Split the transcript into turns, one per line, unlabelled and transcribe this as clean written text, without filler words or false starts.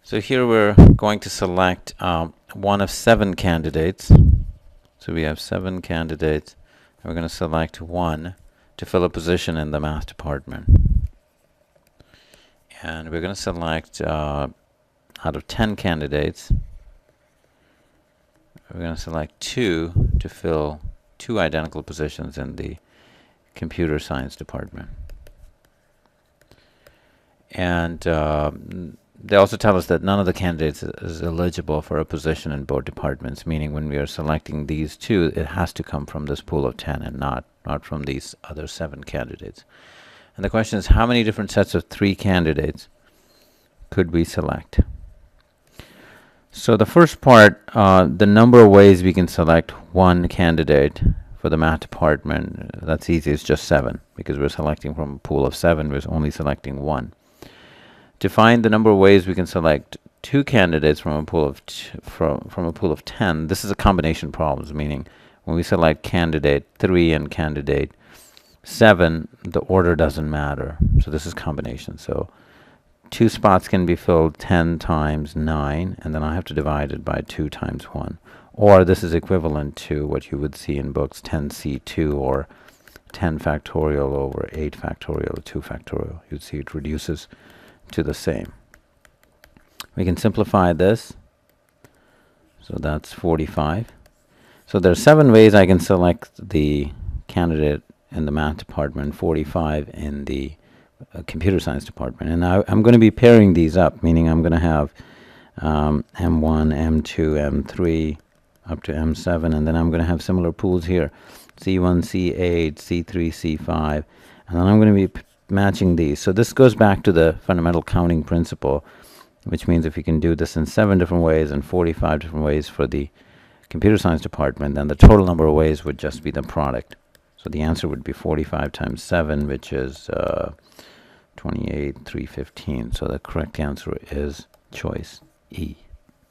So here we're going to select one of 7 candidates. So we have 7 candidates. And we're going to select one to fill a position in the math department. And we're going to select out of 10 candidates, we're going to select 2 to fill 2 identical positions in the computer science department. And they also tell us that none of the candidates is eligible for a position in both departments, meaning when we are selecting these 2, it has to come from this pool of 10 and not from these other 7 candidates. And the question is, how many different sets of 3 candidates could we select? So the first part, the number of ways we can select one candidate for the math department, that's easy, it's just 7, because we're selecting from a pool of 7, we're only selecting 1. To find the number of ways we can select 2 candidates from a pool of from a pool of 10, this is a combination problem, meaning when we select candidate 3 and candidate 7, the order doesn't matter. So this is combination. So 2 spots can be filled 10 times 9, and then I have to divide it by 2 times 1. Or this is equivalent to what you would see in books 10C2 or 10 factorial over 8 factorial or 2 factorial. You'd see it reduces to the same. We can simplify this. So that's 45. So there are 7 ways I can select the candidate in the math department, 45 in the computer science department. And I'm going to be pairing these up, meaning I'm going to have M1, M2, M3 up to M7, and then I'm going to have similar pools here, C1, C8, C3, C5, and then I'm going to be matching these. So this goes back to the fundamental counting principle, which means if you can do this in 7 different ways and 45 different ways for the computer science department, then the total number of ways would just be the product. So the answer would be 45 times 7, which is 28, 315. So the correct answer is choice E.